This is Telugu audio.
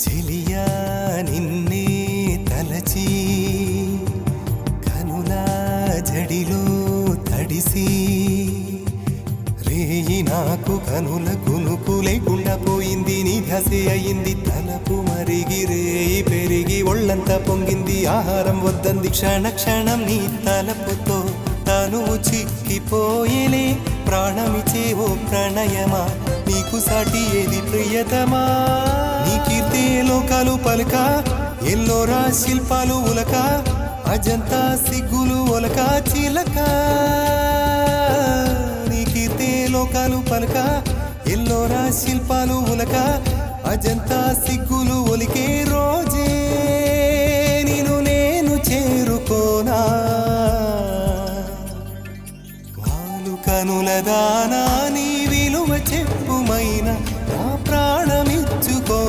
చెలియా నిన్నే తలచి కనులా జడిలో తడిసి రేయి నాకు కనుల కునుకు లేకుండా పోయింది. నీ ధ్యాసే అయింది తలపు మరిగి రేయి పెరిగి ఒళ్ళంతా పొంగింది. ఆహారం వద్దంది క్షణ క్షణం నీ తలపుతో తను చిక్కిపోయేలే. ప్రాణమిచే ఓ ప్రణయమా నీకు సాటి ఏది ప్రియతమా. నీ కీర్తే లోకాలు పలుక ఎల్లోరా శిల్పాలు ఉలక అజంతా సిగ్గులు ఒలక చిలక. నీ కీర్తే లోకాలు పలుక ఎల్లోరా శిల్పాలు ఉలక అజంతా సిగ్గులు ఒలికే రోజే నిన్ను నేను చేరుకోనా. వాలు కనుల దానా నీ